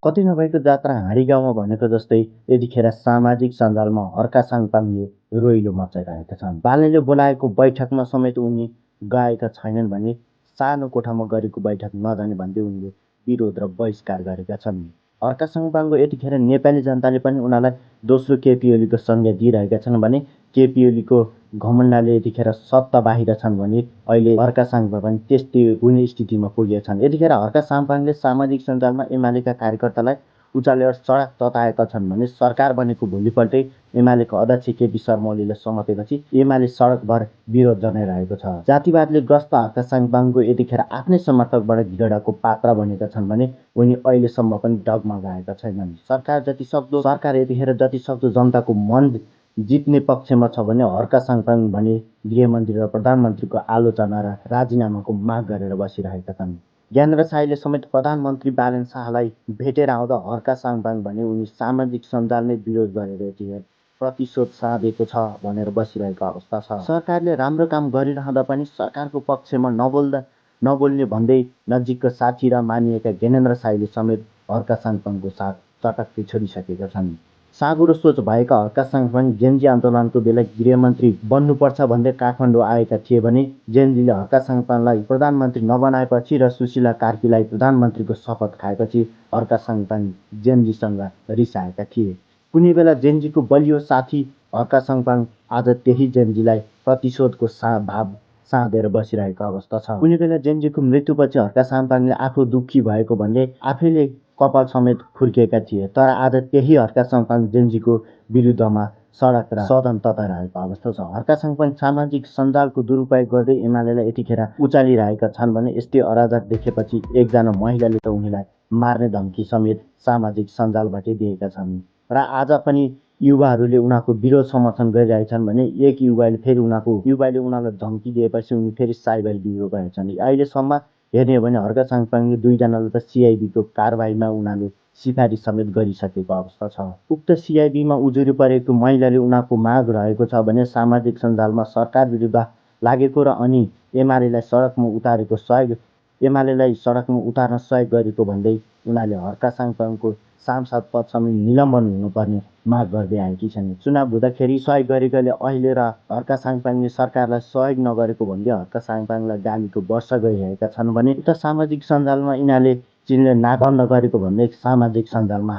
कति नभएको जात्रा हाँडी गाउँमा भनेको जस्तै यतिखेर सामाजिक सञ्जालमा हर्का साङपाङले रोइलो मचाइरहेका छन्। बालेले बोलाएको बैठकमा समेत उनी गएका छैनन् भने सानो कोठामा गरेको बैठक नजाने भन्दै उनले विरोध र बहिष्कार गरेका छन्। हर्का साङपाङको यतिखेर नेपाली जनताले पनि उनीहरूलाई दोस्रो केपी ओलीको संज्ञा दिइरहेका छन् भने केपी ओलीको घमण्डले यतिखेर सत्ता बाहिर छन् भने अहिले हर्का साङपा पनि त्यस्तै हुने स्थितिमा पुगेका छन्। यतिखेर हर्का साङपाङले सामाजिक सञ्जालमा एमालेका कार्यकर्तालाई उचालेर सडक तताएका छन् भने सरकार बनेको भोलिपल्टै एमालेको अध्यक्ष केपी शर्मा ओलीले समातेपछि एमाले सडकभर विरोध जनाइरहेको छ। जातिवादले ग्रस्त हर्का साङपाङको यतिखेर आफ्नै समर्थकबाट घिरडाको पात्र बनेका छन् भने उनी अहिलेसम्म पनि डगमगाएका छैनन्। सरकार यतिखेर जतिसक्दो जनताको मन जित्ने पक्षमा छ भने हर्का साङपाङ भने गृहमन्त्री र प्रधानमन्त्रीको आलोचना र राजीनामाको माग गरेर बसिरहेका छन्। ज्ञानेन्द्र साईले समेत प्रधानमन्त्री बालेन शाहलाई भेटेर आउँदा हर्का साङपाङ भने उनी सामाजिक सञ्जालमै विरोध गरेर यतिखेर प्रतिशोध साधेको छ भनेर बसिरहेको अवस्था छ। सरकारले राम्रो काम गरिरहँदा पनि सरकारको पक्षमा नबोल्ने भन्दै नजिकको साथी र मानिएका ज्ञानेन्द्र साईले समेत हर्का साङपाङको साथ चटक्कै छोडिसकेका छन्। साँगुरो सोच भएका हर्का साङपाङ जेनजी आन्दोलनको बेला गृहमन्त्री बन्नुपर्छ भन्दै काठमाडौँ आएका थिए भने जेनजीले हर्का साङपाङलाई प्रधानमन्त्री नबनाएपछि र सुशीला कार्कीलाई प्रधानमन्त्रीको शपथ खाएपछि हर्का साङपाङ जेनजीसँग रिसाएका थिए। कुनै बेला जेनजीको बलियो साथी हर्का साङपाङ आज त्यही जेनजीलाई प्रतिशोधको भाव साँधेर बसिरहेको अवस्था छ। कुनै बेला जेनजीको मृत्युपछि हर्का साङपाङले आफू दुःखी भएको भन्दै आफैले कपाल समेत खुर्केका थिए। तर आज त्यही हर्का साङपाङ जेनजीको विरुद्धमा सडक र सदन तताइरहेको अवस्था छ। हर्का साङपाङ सामाजिक सञ्जालको दुरुपयोग गर्दै एमालेलाई यतिखेर उचालिरहेका छन् भने यस्तै अराजक देखेपछि एकजना महिलाले त उनीलाई मार्ने धम्की समेत सामाजिक सञ्जालबाटै दिएका छन् र आज पनि युवाहरूले उनीहरूको विरोध समर्थन गरिरहेछन् भने एक युवाले उनीहरूलाई धम्की दिएपछि उनी फेरि साइबर बिरो भएछन्। अहिलेसम्म हेर्ने हो भने हर्का साङपाङले दुईजनालाई त सिआइबीको कारबाहीमा उनीहरूले सिफारिस समेत गरिसकेको अवस्था छ। उक्त सिआइबीमा उजुरी परेको महिलाले उनीहरूको माग रहेको छ भने सामाजिक सञ्जालमा सरकार विरुद्ध लागेको र अनि एमालेलाई सडकमा उतार्न सहयोग गरेको भन्दै उनीहरूले हर्का साङपाङको सांसद पद समेत निलम्बन हुनुपर्ने माग गर्दै आएकी छन्। चुनाव हुँदाखेरि सहयोग गरेकोले अहिले र हर्का साङपाङले सरकारलाई सहयोग नगरेको भन्दै हर्का साङपाङलाई गालीको वर्षा गरिरहेका छन् भने उक्त सामाजिक सञ्जालमा यिनीहरूले चिनले नाक बन्द गरेको भन्दै सामाजिक सञ्जालमा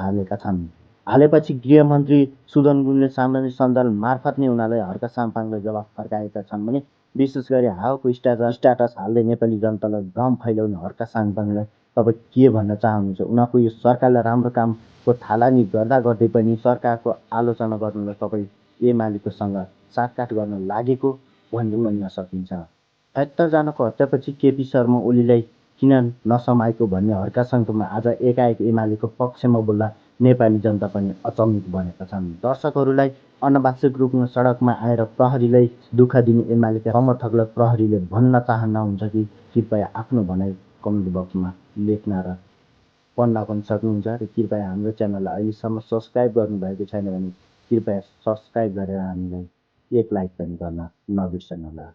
हालेपछि गृहमन्त्री सुदन गुरुङले सामाजिक सञ्जाल मार्फत नै उनीहरूलाई हर्का साङपाङलाई जवाफ फर्काएका छन् भने विशेष गरी हालको स्ट्याटस हाल्दै नेपाली जनतालाई भ्रम फैलाउने हर्का साङपाङलाई तपाईँ के भन्न चाहनुहुन्छ? उनीहरूको यो सरकारलाई राम्रो कामको थालनी गर्दै पनि सरकारको आलोचना गर्नलाई तपाईँ एमालेकोसँग साटकाट गर्न लागेको भन्न सकिन्छ। ७७ जनाको हत्यापछि केपी शर्मा ओलीलाई किन नसमाएको भन्ने हर्का साङपाङ आज एकाएक एमालेको पक्षमा बोल्दा नेपाली जनता पनि अचम्मित बनेका छन्। दर्शकहरूलाई अनावश्यक रूपमा सडकमा आएर प्रहरीलाई दुःख दिने एमालेका समर्थकलाई प्रहरीले भन्न चाहनुहुन्छ कि कृपया आफ्नो भनाइ कमेन्ट बक्समा लेख्न र पढ्न पनि सक्नुहुन्छ र कृपया हाम्रो च्यानललाई अहिलेसम्म सब्सक्राइब गर्नुभएको छैन भने कृपया सब्सक्राइब गरेर हामीलाई एक लाइक पनि गर्न नबिर्सनुहोला।